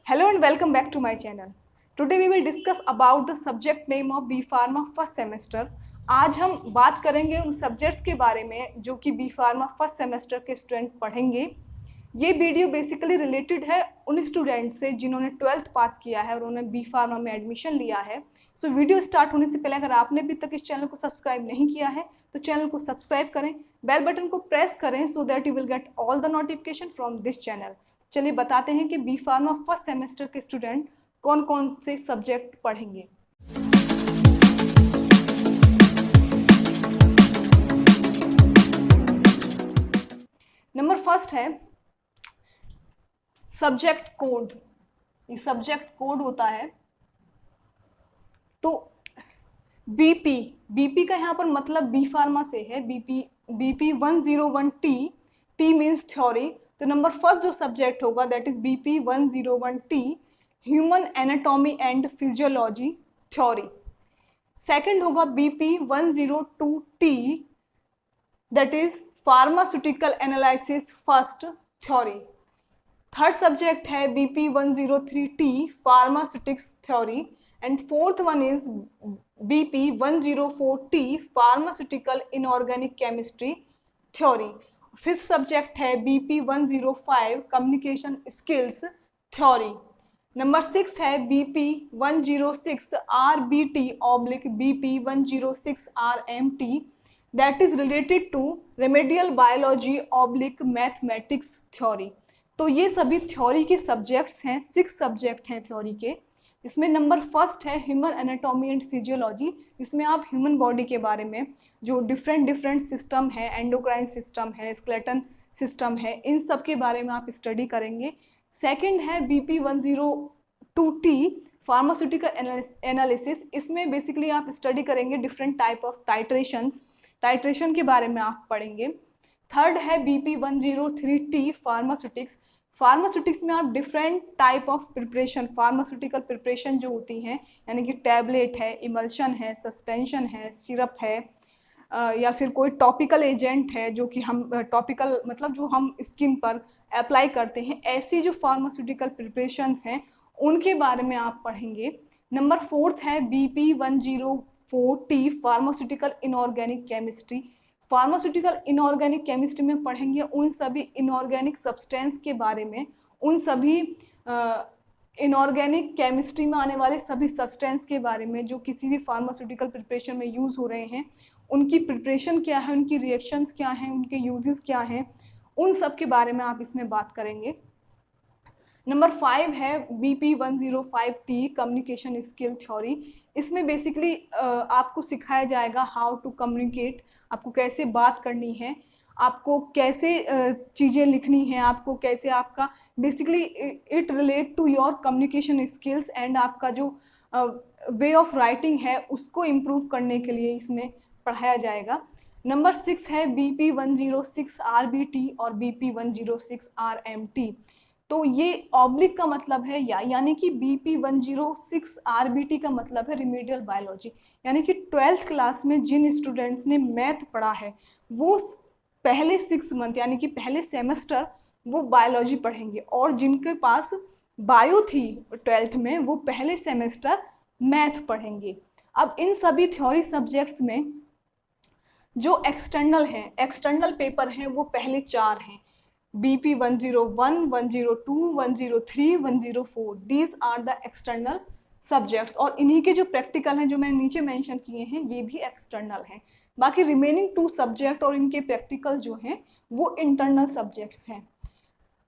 Hello and welcome back to my channel. Today we will discuss about the subject name of B Pharma first semester. आज हम बात करेंगे उन subjects के बारे में जो कि बी फार्मा फर्स्ट सेमेस्टर के स्टूडेंट पढ़ेंगे. ये वीडियो बेसिकली रिलेटेड है उन स्टूडेंट से जिन्होंने 12th पास किया है और उन्होंने बी फार्मा में एडमिशन लिया है. सो वीडियो स्टार्ट होने से पहले अगर आपने अभी तक इस चैनल को सब्सक्राइब नहीं किया है तो चैनल को सब्सक्राइब करें, बेल बटन को प्रेस करें so that you will get all the notification from this channel. चलिए बताते हैं कि बी फार्मा फर्स्ट सेमेस्टर के स्टूडेंट कौन कौन से सब्जेक्ट पढ़ेंगे. नंबर फर्स्ट है सब्जेक्ट कोड. ये सब्जेक्ट कोड होता है तो बीपी का यहाँ पर मतलब बी फार्मा से है. BP 101T, T means theory. तो नंबर फर्स्ट जो सब्जेक्ट होगा that is BP 101T, human anatomy and physiology theory. Second होगा BP 102T, that is pharmaceutical analysis first theory. Third subject है BP 103T, pharmaceutics theory. And fourth one is BP 104T, pharmaceutical inorganic chemistry theory. Fifth subject है BP 105, communication skills theory. Number 6 है BP 106 RBT oblique BP 106 RMT, that is related to remedial biology oblique mathematics theory. तो ये सभी theory के subjects हैं. 6 subject हैं theory के, जिसमें नंबर फर्स्ट है ह्यूमन एनाटॉमी एंड फिजियोलॉजी, जिसमें आप ह्यूमन बॉडी के बारे में जो डिफरेंट सिस्टम है, एंडोक्राइन सिस्टम है, स्केलेटन सिस्टम है, इन सब के बारे में आप स्टडी करेंगे. सेकंड है बीपी 102T, फार्मास्यूटिकल एनालिसिस. इसमें बेसिकली आप स्टडी करेंगे डिफरेंट टाइप ऑफ टाइट्रेशन के बारे में आप पढ़ेंगे. थर्ड है बीपी 103T, फार्मास्यूटिक्स में आप different type of preparation, pharmaceutical preparation जो होती हैं, यानी कि टैबलेट है, इमल्शन है, सस्पेंशन है, सिरप है, या फिर कोई टॉपिकल एजेंट है जो कि हम टॉपिकल मतलब जो हम स्किन पर अप्लाई करते हैं, ऐसी जो फार्मास्यूटिकल प्रिपरेशंस हैं उनके बारे में आप पढ़ेंगे. नंबर फोर्थ है BP 104T, pharmaceutical inorganic chemistry. Pharmaceutical inorganic chemistry में पढ़ेंगे उन सभी इनऑर्गेनिक सब्सटेंस के बारे में, उन सभी इनऑर्गेनिक केमिस्ट्री में आने वाले सभी सब्सटेंस के बारे में जो किसी भी फार्मास्यूटिकल प्रिपरेशन में यूज़ हो रहे हैं, उनकी प्रिपरेशन क्या है, उनकी रिएक्शंस क्या हैं, उनके यूजेस क्या हैं, उन सब के बारे में आप इसमें बात करेंगे. नंबर 5 है BP 105T, communication skill theory. इसमें बेसिकली आपको सिखाया जाएगा हाउ टू कम्युनिकेट, आपको कैसे बात करनी है, आपको कैसे चीज़ें लिखनी हैं, आपको कैसे आपका basically it relate to your communication skills and आपका जो वे ऑफ राइटिंग है उसको इम्प्रूव करने के लिए इसमें पढ़ाया जाएगा. नंबर 6 है बीपी 106 RBT और बीपी 106 RMT. तो ये ऑब्लिक का मतलब है यानी कि बीपी 106 RBT का मतलब है रिमेडियल बायोलॉजी, यानी कि 12th क्लास में जिन स्टूडेंट्स ने मैथ पढ़ा है वो पहले 6 मंथ यानी कि पहले सेमेस्टर वो बायोलॉजी पढ़ेंगे, और जिनके पास बायो थी 12th में वो पहले सेमेस्टर मैथ पढ़ेंगे. अब इन सभी थ्योरी सब्जेक्ट्स में जो एक्सटर्नल पेपर हैं वो पहले 4 हैं, BP 101, 102, 103, 104. These are the external subjects, और इन्हीं के जो प्रैक्टिकल हैं जो मैंने नीचे मेंशन किए हैं ये भी एक्सटर्नल हैं. बाकी रिमेनिंग 2 सब्जेक्ट और इनके प्रैक्टिकल जो हैं वो इंटरनल सब्जेक्ट्स हैं.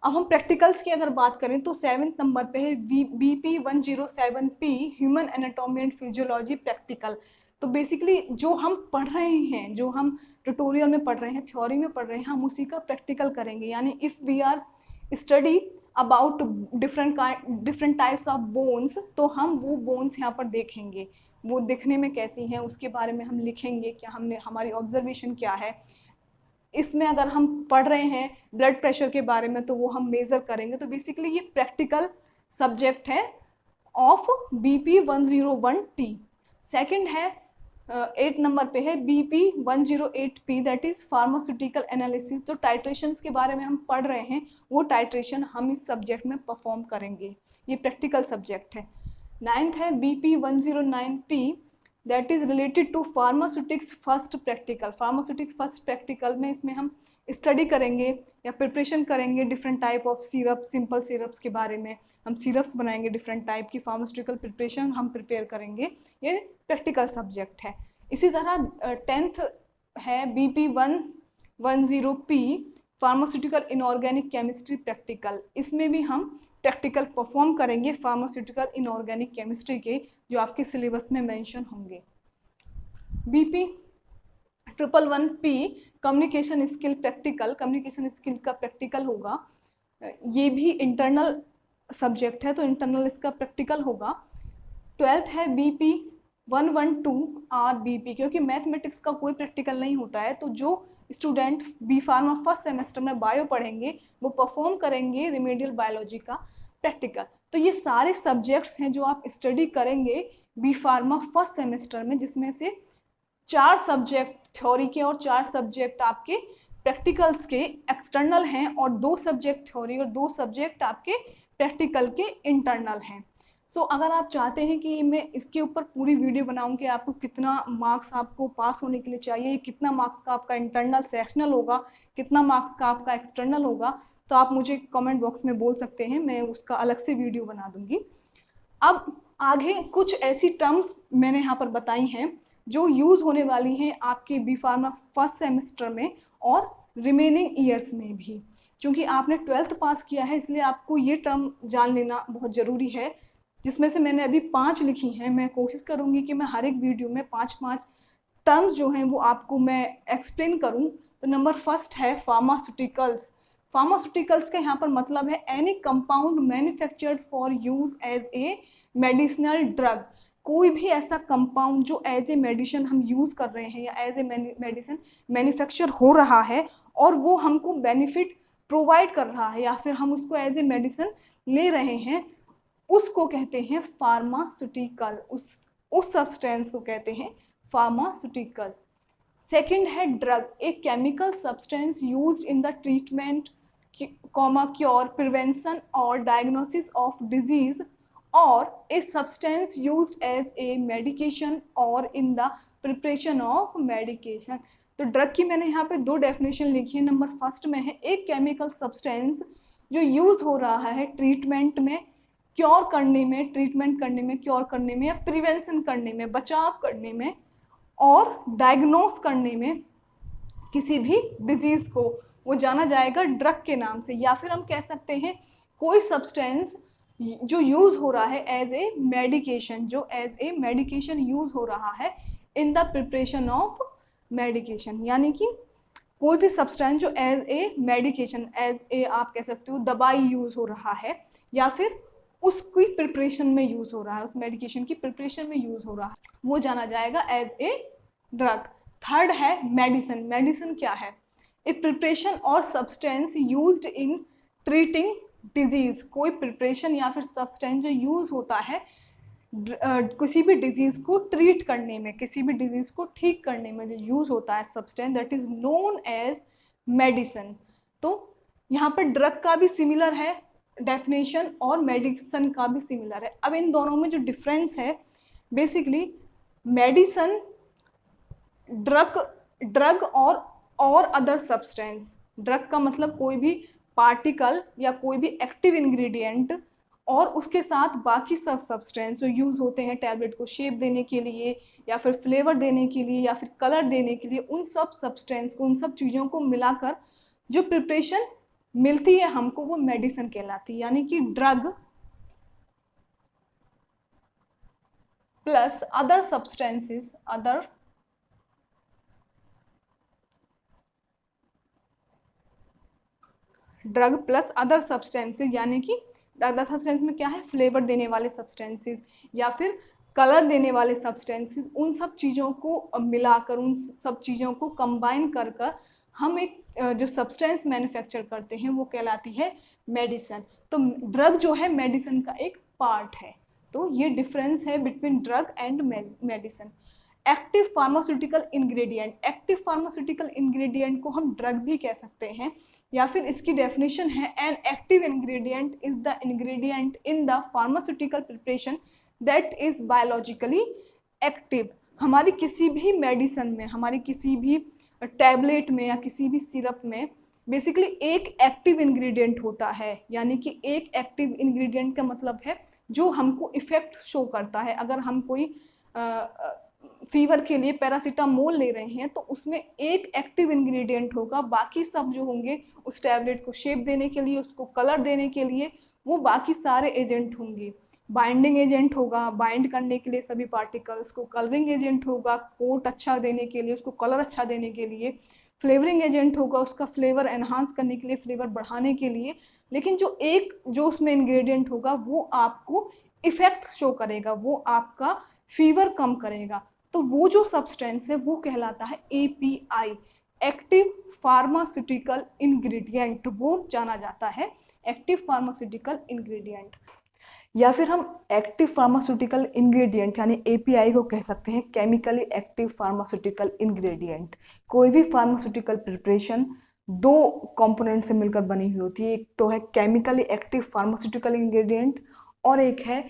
अब हम प्रैक्टिकल्स की अगर बात करें तो 7th नंबर पे है BP 107P, human anatomy and physiology practical. तो बेसिकली जो हम पढ़ रहे हैं, जो हम ट्यूटोरियल में पढ़ रहे हैं, थ्योरी में पढ़ रहे हैं, हम उसी का प्रैक्टिकल करेंगे. यानी if we are study about different types of bones, तो हम वो बोन्स यहाँ पर देखेंगे, वो दिखने में कैसी हैं उसके बारे में हम लिखेंगे, क्या हमने हमारी ऑब्जर्वेशन क्या है. इसमें अगर हम पढ़ रहे हैं ब्लड प्रेशर के बारे में तो वो हम मेज़र करेंगे. तो बेसिकली ये प्रैक्टिकल सब्जेक्ट है ऑफ BP 101T. सेकेंड है 8 नंबर पे है BP108P, that is pharmaceutical analysis. जो टाइट्रेशंस के बारे में हम पढ़ रहे हैं वो टाइट्रेशन हम इस सब्जेक्ट में परफॉर्म करेंगे, ये प्रैक्टिकल सब्जेक्ट है। 9th है BP109P, that is related to pharmaceutics first practical. Pharmaceutics first practical में इसमें हम स्टडी करेंगे या प्रिपरेशन करेंगे different type of syrup, simple syrups के बारे में। हम सिरप्स बनाएंगे, डिफरेंट टाइप की फार्मास्यूटिकल प्रिपरेशन हम प्रिपेयर करेंगे, ये प्रैक्टिकल सब्जेक्ट है। इसी तरह 10th है BP110P, pharmaceutical inorganic chemistry practical. इसमें भी हम प्रैक्टिकल परफॉर्म करेंगे फार्मास्यूटिकल इनऑर्गेनिक केमिस्ट्री के, जो आपके सिलेबस में मेंशन होंगे। BP111P, communication skill practical. Communication skill का प्रैक्टिकल होगा, ये भी इंटरनल सब्जेक्ट है तो इंटरनल इसका प्रैक्टिकल होगा। 12th है BP112RBP, क्योंकि मैथमेटिक्स का कोई प्रैक्टिकल नहीं होता है तो जो student B pharma first semester में बायो पढ़ेंगे वो परफॉर्म करेंगे रिमेडियल बायोलॉजी का प्रैक्टिकल। तो ये सारे सब्जेक्ट्स हैं जो आप स्टडी करेंगे बी फार्मा फर्स्ट सेमेस्टर में, जिसमें से 4 सब्जेक्ट थ्योरी के और 4 सब्जेक्ट आपके प्रैक्टिकल्स के एक्सटर्नल हैं, और 2 सब्जेक्ट थ्योरी और 2 सब्जेक्ट आपके प्रैक्टिकल के इंटरनल हैं। सो अगर आप चाहते हैं कि मैं इसके ऊपर पूरी वीडियो बनाऊं कि आपको कितना मार्क्स आपको पास होने के लिए चाहिए, कितना मार्क्स का आपका इंटरनल सेक्शनल होगा, कितना मार्क्स का आपका एक्सटर्नल होगा, तो आप मुझे कमेंट बॉक्स में बोल सकते हैं, मैं उसका अलग से वीडियो बना दूंगी। अब आगे कुछ ऐसी टर्म्स मैंने यहाँ पर बताई हैं जो यूज़ होने वाली हैं आपके बी फार्मा फर्स्ट सेमेस्टर में और रिमेनिंग ईयर्स में भी। क्योंकि आपने 12th पास किया है इसलिए आपको ये टर्म जान लेना बहुत ज़रूरी है, जिसमें से मैंने अभी 5 लिखी हैं। मैं कोशिश करूँगी कि मैं हर एक वीडियो में 5-5 टर्म्स जो हैं वो आपको मैं एक्सप्लेन करूँ। तो नंबर फर्स्ट है फार्मास्यूटिकल्स। फार्मास्यूटिकल्स का यहाँ पर मतलब है any compound manufactured for use as a medicinal drug. कोई भी ऐसा कंपाउंड जो एज ए मेडिसिन हम यूज़ कर रहे हैं या एज ए मेडिसिन मैन्युफैक्चर हो रहा है और वो हमको बेनिफिट प्रोवाइड कर रहा है या फिर हम उसको एज ए मेडिसिन ले रहे हैं, उसको कहते हैं फार्मास्यूटिकल। उस सब्सटेंस को कहते हैं फार्मास्यूटिकल। सेकंड है drug, a chemical substance used in the treatment, cure, prevention और डायग्नोसिस ऑफ डिजीज, और a substance used as a medication और in the preparation of medication. तो ड्रग की मैंने यहाँ पे 2 डेफिनेशन लिखी है। नंबर फर्स्ट में है एक केमिकल सब्सटेंस जो यूज हो रहा है ट्रीटमेंट में, क्योर करने में, ट्रीटमेंट करने में, क्योर करने में, या प्रिवेंशन करने में, बचाव करने में, और डायग्नोस करने में किसी भी डिजीज को, वो जाना जाएगा ड्रग के नाम से। या फिर हम कह सकते हैं कोई सब्सटेंस जो यूज हो रहा है एज ए मेडिकेशन, जो एज ए मेडिकेशन यूज हो रहा है in the preparation of medication, यानी कि कोई भी सब्सटेंस जो as a medication, as a आप कह सकते हो दवाई यूज हो रहा है या फिर उसकी प्रिपरेशन में यूज हो रहा है, उस मेडिकेशन की प्रिपरेशन में यूज हो रहा है, वो जाना जाएगा एज ए ड्रग। थर्ड है मेडिसिन। मेडिसिन क्या है? ए प्रिपरेशन और सब्सटेंस यूज्ड इन ट्रीटिंग डिजीज। कोई प्रिपरेशन या फिर सब्सटेंस जो यूज होता है किसी भी डिजीज को ट्रीट करने में, किसी भी डिजीज को ठीक करने में जो यूज होता है substance, that is known as medicine. तो यहाँ पर ड्रग का भी सिमिलर है डेफिनेशन और मेडिसिन का भी सिमिलर है। अब इन दोनों में जो डिफरेंस है, बेसिकली मेडिसिन ड्रग और अदर सब्सटेंस। ड्रग का मतलब कोई भी पार्टिकल या कोई भी एक्टिव इंग्रेडिएंट और उसके साथ बाकी सब सब्सटेंस जो यूज़ होते हैं टैबलेट को शेप देने के लिए या फिर फ्लेवर देने के लिए या फिर कलर देने के लिए, उन सब सब्सटेंस को, उन सब चीज़ों को मिलाकर जो प्रिपरेशन मिलती है हमको, वो मेडिसिन कहलाती है। यानी कि drug plus other substances, drug plus other substances, यानी कि अदर सब्सटेंस में क्या है, फ्लेवर देने वाले सब्सटेंसेस या फिर कलर देने वाले सब्सटेंसेस, उन सब चीज़ों को मिलाकर, उन सब चीज़ों को कंबाइन कर कर हम एक जो सब्सटेंस मैन्युफैक्चर करते हैं वो कहलाती है मेडिसिन। तो ड्रग जो है मेडिसिन का एक पार्ट है। तो ये डिफरेंस है between drug and medicine. Active pharmaceutical ingredient, active pharmaceutical ingredient को हम ड्रग भी कह सकते हैं, या फिर इसकी डेफिनेशन है an active ingredient is the ingredient in the pharmaceutical preparation that is biologically active. हमारी किसी भी मेडिसिन में, हमारी किसी भी टैबलेट में या किसी भी सिरप में बेसिकली एक एक्टिव इंग्रेडिएंट होता है, यानी कि एक एक्टिव इंग्रेडिएंट का मतलब है जो हमको इफेक्ट शो करता है। अगर हम कोई फीवर के लिए पैरासीटामोल ले रहे हैं तो उसमें एक एक्टिव इंग्रेडिएंट होगा, बाकी सब जो होंगे उस टैबलेट को शेप देने के लिए, उसको कलर देने के लिए, वो बाकी सारे एजेंट होंगे। बाइंडिंग एजेंट होगा, बाइंड करने के लिए सभी पार्टिकल्स को, कलरिंग एजेंट होगा कोट अच्छा देने के लिए, उसको कलर अच्छा देने के लिए, फ्लेवरिंग एजेंट होगा उसका फ्लेवर एनहांस करने के लिए, फ्लेवर बढ़ाने के लिए। लेकिन जो उसमें इंग्रेडिएंट होगा वो आपको इफेक्ट शो करेगा, वो आपका फीवर कम करेगा। तो वो जो सब्सटेंस है वो कहलाता है API, एक्टिव फार्मास्यूटिकल इंग्रेडिएंट, वो जाना जाता है एक्टिव फार्मास्यूटिकल इंग्रेडिएंट। या फिर हम एक्टिव फार्मास्यूटिकल इंग्रेडिएंट यानी API को कह सकते हैं केमिकली एक्टिव फार्मास्यूटिकल इंग्रेडिएंट। कोई भी फार्मास्यूटिकल प्रिपरेशन दो कंपोनेंट से मिलकर बनी हुई होती है, एक तो है केमिकली एक्टिव फार्मास्यूटिकल इंग्रेडिएंट और एक है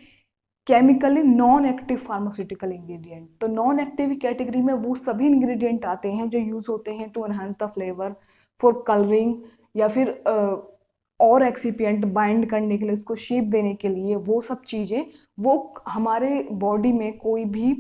chemically non active pharmaceutical ingredient. तो नॉन एक्टिव कैटेगरी में वो सभी इंग्रेडिएंट आते हैं जो यूज होते हैं to enhance the flavour, for colouring, या फिर और एक्सिपिएंट बाइंड करने के लिए, उसको शेप देने के लिए। वो सब चीज़ें वो हमारे बॉडी में कोई भी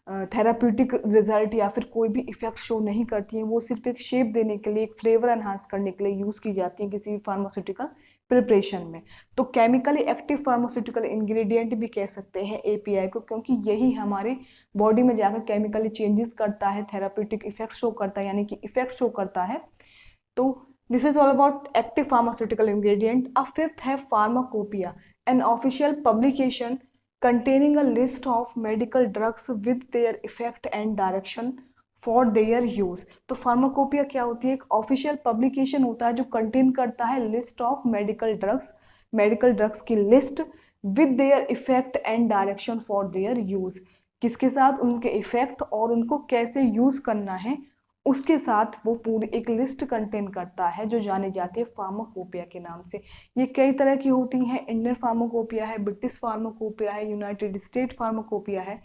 थेराप्यूटिक रिजल्ट या फिर कोई भी इफेक्ट शो नहीं करती हैं, वो सिर्फ एक शेप देने के लिए, एक फ्लेवर एनहांस करने के लिए यूज़ की जाती हैं किसी भी फार्मास्यूटिकल प्रिपरेशन में। तो केमिकली एक्टिव फार्मास्यूटिकल इंग्रेडिएंट भी कह सकते हैं API को, क्योंकि यही हमारे बॉडी में जाकर केमिकली चेंजेस करता है, थेराप्यूटिक इफेक्ट शो करता है, यानी कि इफेक्ट शो करता है। तो this is all about active pharmaceutical ingredient. अब फिफ्थ है pharmacopoeia, an official publication containing a list of medical drugs with their effect and direction for their use। तो फार्माकोपिया क्या होती है? एक ऑफिशियल पब्लिकेशन होता है जो कंटेन करता है लिस्ट ऑफ मेडिकल ड्रग्स की list with their effect and direction for their use. किसके साथ? उनके इफेक्ट और उनको कैसे यूज करना है उसके साथ वो पूरी एक लिस्ट कंटेन करता है जो जानी जाती है फार्माकोपिया के नाम से। ये कई तरह की होती हैं, इंडियन फार्माकोपिया है, ब्रिटिश फार्माकोपिया है, यूनाइटेड स्टेट फार्माकोपिया है।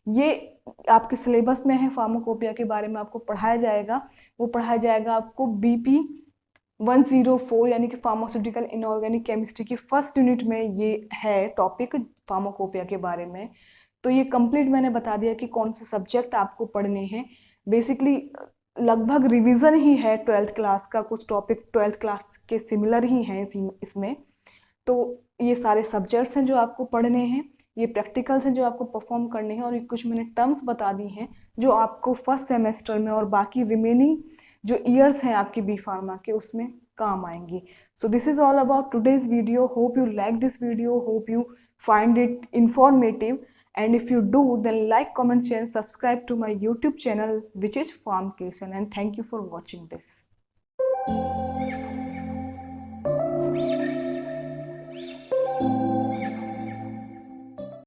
ये आपके सिलेबस में है, फार्माकोपिया के बारे में आपको पढ़ाया जाएगा। वो पढ़ाया जाएगा आपको BP 104 यानी कि फार्मास्यूटिकल इनऑर्गेनिक केमिस्ट्री की फर्स्ट यूनिट में। ये है टॉपिक फार्माकोपिया के बारे में। तो ये कंप्लीट मैंने बता दिया कि कौन से सब्जेक्ट आपको पढ़ने हैं। बेसिकली लगभग रिवीजन ही है 12th क्लास का, कुछ टॉपिक 12th क्लास के सिमिलर ही हैं इसमें। तो ये सारे सब्जेक्ट्स हैं जो आपको पढ़ने हैं, ये प्रैक्टिकल्स हैं जो आपको परफॉर्म करने हैं, और ये कुछ मैंने टर्म्स बता दी हैं जो आपको फर्स्ट सेमेस्टर में और बाकी रिमेनिंग जो ईयर्स हैं आपकी B Pharma के उसमें काम आएंगी। So this is all about today's video. Hope you like this video, hope you find it informative, and if you do, then like, comment, share and subscribe to my YouTube channel which is Pharmcation, and thank you for watching this.